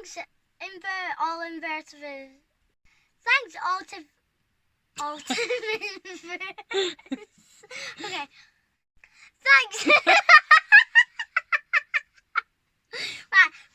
Thanks, Inverts. Thanks, Alternative Inverts. Okay. Thanks.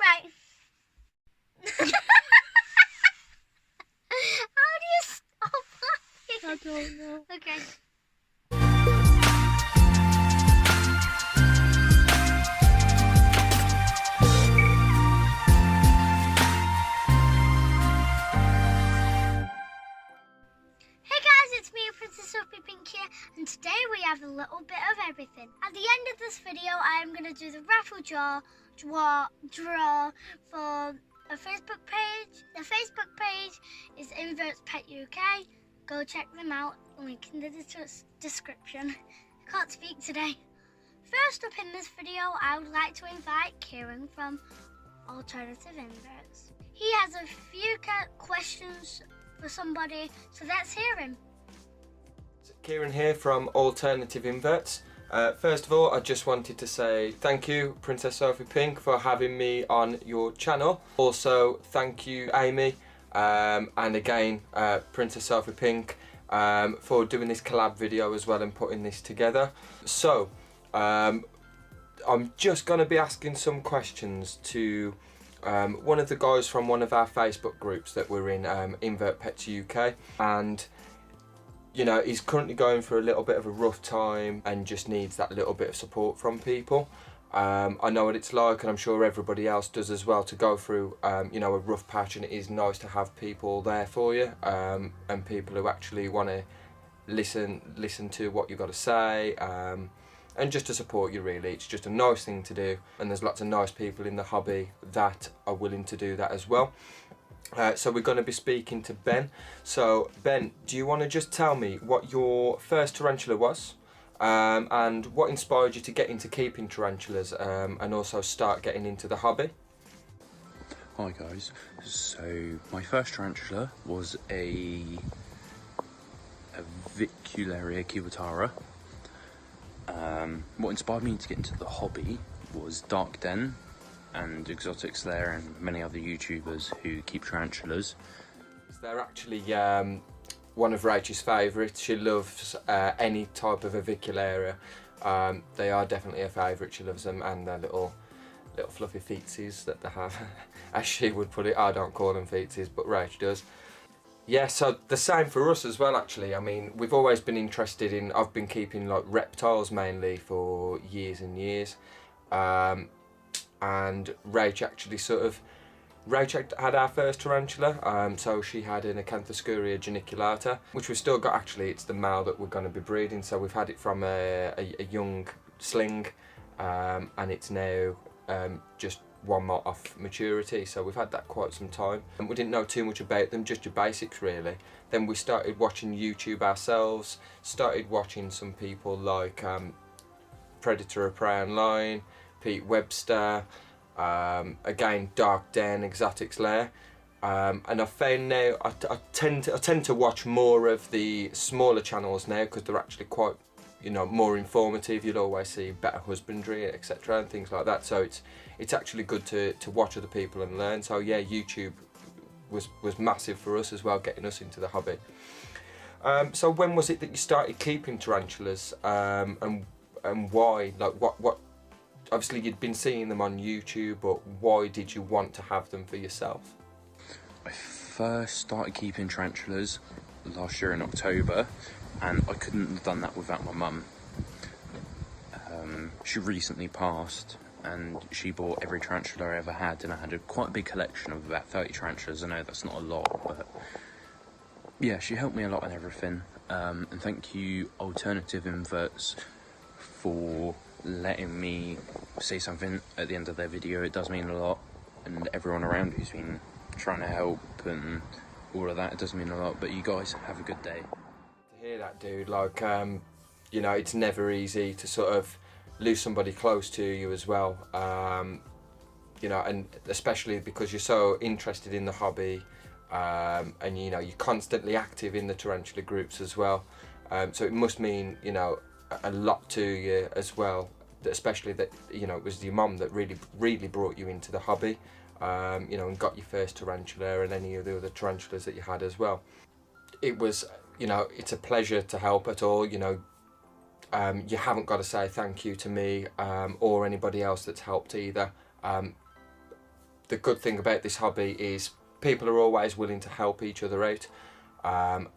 Right. How do you stop laughing? I don't know. Okay. It's me, Princess Sophie Pink here, and today we have a little bit of everything. At the end of this video, I am going to do the raffle draw for a Facebook page. The Facebook page is Invert Pets UK. Go check them out. Link in the description. I can't speak today. First up in this video, I would like to invite Kieran from Alternative Inverts. He has a few questions for somebody, so let's hear him. Kieran here from Alternative Inverts. First of all, I just wanted to say thank you, Princess Sophie Pink, for having me on your channel. Also, thank you, Amy, and again, Princess Sophie Pink, for doing this collab video as well and putting this together. So, I'm just going to be asking some questions to one of the guys from one of our Facebook groups that we're in, Invert Pets UK, and you know, he's currently going through a little bit of a rough time and just needs that little bit of support from people. I know what it's like, and I'm sure everybody else does as well, to go through you know, a rough patch, and it is nice to have people there for you, and people who actually want to listen to what you've got to say, and just to support you really. It's just a nice thing to do, and there's lots of nice people in the hobby that are willing to do that as well. So we're going to be speaking to Ben. So Ben, do you want to just tell me what your first tarantula was, and what inspired you to get into keeping tarantulas, and also start getting into the hobby? Hi guys, so my first tarantula was a Vicularia cubitara. What inspired me to get into the hobby was Dark Den and Exotic Slayer and many other YouTubers who keep tarantulas. They're actually one of Rachel's favourites. She loves any type of Avicularia. They are definitely a favourite. She loves them, and their little fluffy feetsies that they have, as she would put it. I don't call them feetsies, but Rach does. Yeah, so the same for us as well actually. I mean, we've always been interested in, I've been keeping like reptiles mainly for years and years. And Rach actually Rach had our first tarantula, so she had an Acanthoscuria geniculata, which we've still got actually. It's the male that we're going to be breeding, so we've had it from a young sling, and it's now just one more off maturity, so we've had that quite some time. And we didn't know too much about them, just your basics really. Then we started watching YouTube ourselves, started watching some people like Predator of Prey Online, Pete Webster, again Dark Den, Exotic Slayer, and I found now I tend to watch more of the smaller channels now, because they're actually quite, you know, more informative. You'll always see better husbandry, etc., and things like that. So it's actually good to watch other people and learn. So yeah, YouTube was massive for us as well, getting us into the hobby. So when was it that you started keeping tarantulas, and why? Like what? Obviously you'd been seeing them on YouTube, but why did you want to have them for yourself? I first started keeping tarantulas last year in October, and I couldn't have done that without my mum. She recently passed, and she bought every tarantula I ever had, and I had quite a big collection of about 30 tarantulas. I know that's not a lot, but yeah, she helped me a lot in everything. And thank you, Alternative Inverts, for letting me say something at the end of their video. It does mean a lot, and everyone around who's been trying to help and all of that, it does mean a lot. But you guys have a good day. To hear that, dude, like you know, it's never easy to sort of lose somebody close to you as well, you know, and especially because you're so interested in the hobby, and you know, you're constantly active in the tarantula groups as well, so it must mean, you know, a lot to you as well, especially that, you know, it was your mum that really brought you into the hobby. you know, and got your first tarantula and any of the other tarantulas that you had as well. It was, you know, it's a pleasure to help at all. You know, you haven't got to say thank you to me or anybody else that's helped either. The good thing about this hobby is people are always willing to help each other out,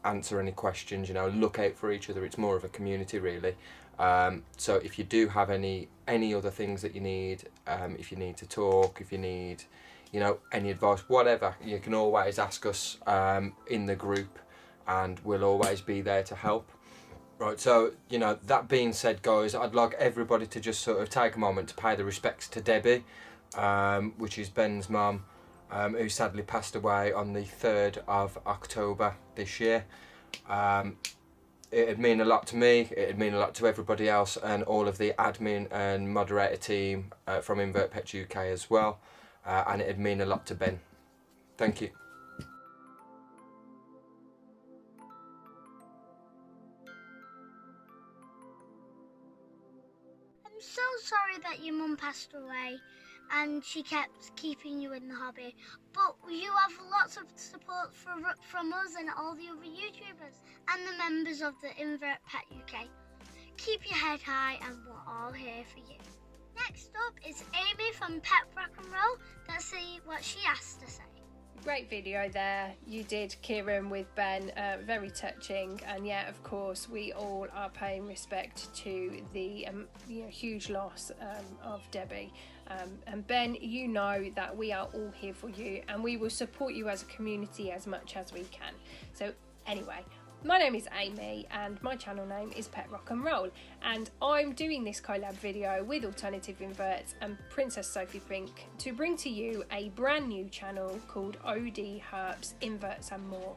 answer any questions, you know, look out for each other. It's more of a community really. So if you do have any other things that you need, if you need to talk, if you need, you know, any advice, whatever, you can always ask us in the group, and we'll always be there to help. Right, so, you know, that being said, guys, I'd like everybody to just sort of take a moment to pay the respects to Debbie, which is Ben's mum, who sadly passed away on the 3rd of October this year. It'd mean a lot to me, it'd mean a lot to everybody else, and all of the admin and moderator team from Invert Pets UK as well, and it'd mean a lot to Ben. Thank you. I'm so sorry that your mum passed away and she kept keeping you in the hobby, but you have lots of support from us and all the other YouTubers and the members of the Invert Pet UK. Keep your head high and we're all here for you. Next up is Amy from Pet Rock and Roll. Let's see what she has to say. Great video there you did, Kieran, with Ben, very touching. And yeah, of course, we all are paying respect to the you know, huge loss of Debbie. And Ben, you know that we are all here for you and we will support you as a community as much as we can. So anyway, my name is Amy and my channel name is Pet Rock and Roll, and I'm doing this collab video with Alternative Inverts and Princess Sophie Pink to bring to you a brand new channel called OD Herps, Inverts and More.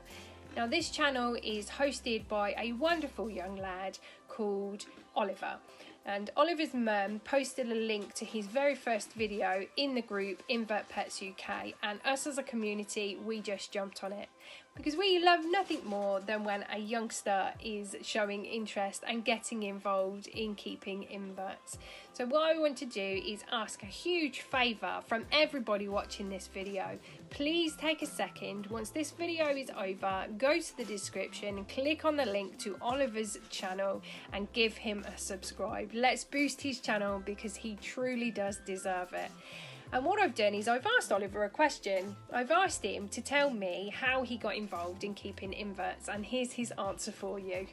Now this channel is hosted by a wonderful young lad called Oliver, and Oliver's mum posted a link to his very first video in the group Invert Pets UK, and us as a community, we just jumped on it because we love nothing more than when a youngster is showing interest and getting involved in keeping inverts. So what I want to do is ask a huge favour from everybody watching this video. Please take a second, once this video is over, go to the description, click on the link to Oliver's channel and give him a subscribe. Let's boost his channel because he truly does deserve it. And what I've done is I've asked Oliver a question. I've asked him to tell me how he got involved in keeping inverts, and here's his answer for you.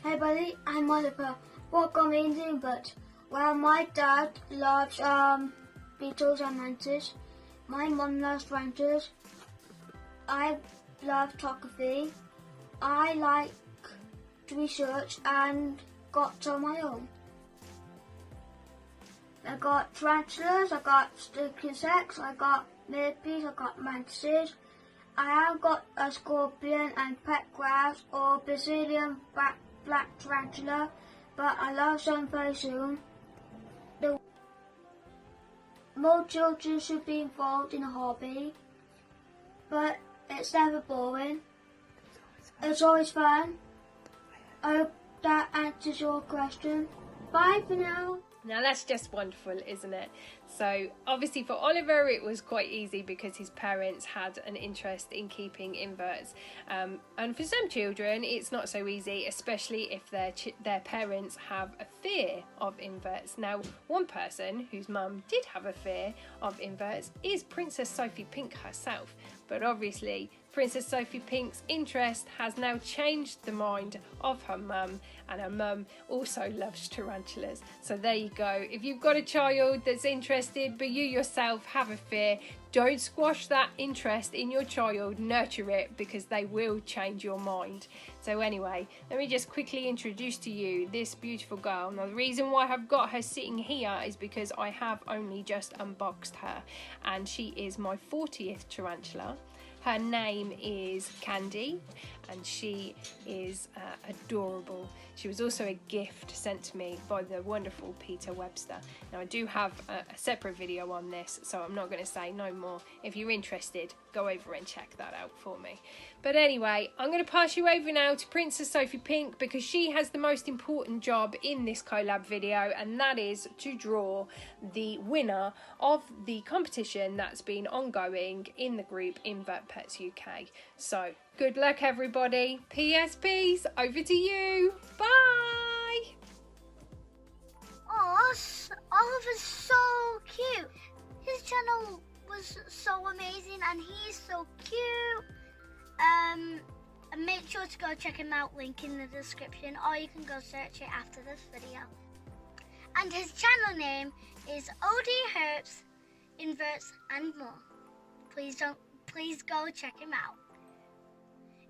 Hey buddy, I'm Oliver. What got me into inverts? Well, my dad loves beetles and mantis. My mum loves tarantulas. I love photography. I like to research and got some of my own. I got tarantulas, I got sticky insects, I got millipedes, I got mantises. I have got a scorpion and pet crabs or Brazilian black tarantula, but I love some very soon. More children should be involved in a hobby, but it's never boring. It's always fun. I hope that answers your question. Bye for now. Now that's just wonderful, isn't it? So obviously for Oliver it was quite easy because his parents had an interest in keeping inverts, and for some children it's not so easy, especially if their parents have a fear of inverts. Now one person whose mum did have a fear of inverts is Princess Sophie Pink herself, but obviously Princess Sophie Pink's interest has now changed the mind of her mum, and her mum also loves tarantulas. So there you go. If you've got a child that's interested but you yourself have a fear, don't squash that interest in your child, nurture it, because they will change your mind. So anyway, let me just quickly introduce to you this beautiful girl. Now the reason why I've got her sitting here is because I have only just unboxed her, and she is my 40th tarantula. Her name is Candy, and she is adorable. She was also a gift sent to me by the wonderful Peter Webster. Now I do have a separate video on this, so I'm not going to say no more. If you're interested, go over and check that out for me. But anyway, I'm going to pass you over now to Princess Sophie Pink, because she has the most important job in this collab video, and that is to draw the winner of the competition that's been ongoing in the group Invert Pets UK. So good luck everybody. PSPs, over to you. Bye. Oh, Oliver's so cute. His channel was so amazing and he's so cute. And make sure to go check him out, link in the description, or you can go search it after this video. And his channel name is OD Herps, Inverts and more. Please go check him out.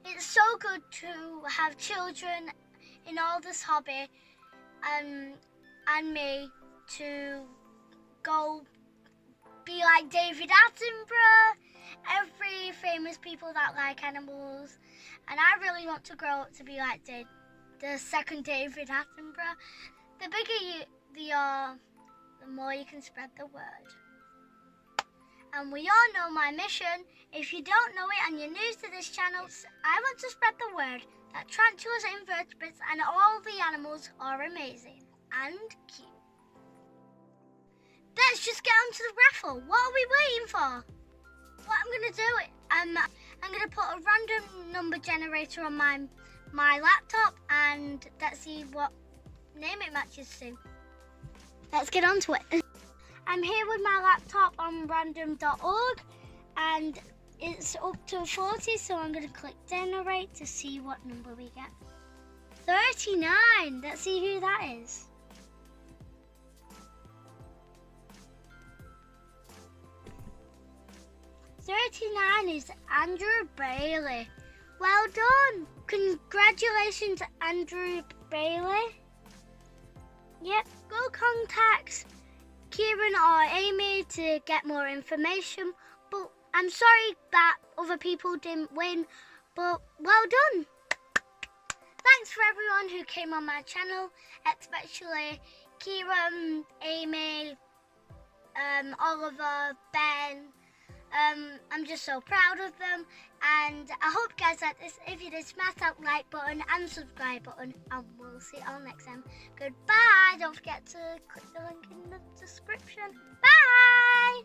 It's so good to have children in all this hobby, and me to go be like David Attenborough, every famous people that like animals, and I really want to grow up to be like the second David Attenborough. The bigger you are, the more you can spread the word. And we all know my mission. If you don't know it and you're new to this channel, I want to spread the word that tarantulas, invertebrates and all the animals are amazing and cute. Let's just get on to the raffle. What are we waiting for? What I'm going to do, I'm going to put a random number generator on my laptop, and let's see what name it matches to. Let's get on to it. I'm here with my laptop on random.org, and it's up to 40, so I'm going to click generate to see what number we get. 39. Let's see who that is. $39 is Andrew Bailey. Well done. Congratulations, Andrew Bailey. Yep, go contact Kieran or Amy to get more information. But I'm sorry that other people didn't win, but well done. Thanks for everyone who came on my channel, especially Kieran, Amy, Oliver, Ben. I'm just so proud of them, and I hope you guys like this. If you did, smash that like button and subscribe button, and we'll see you all next time. Goodbye. Don't forget to click the link in the description. Bye.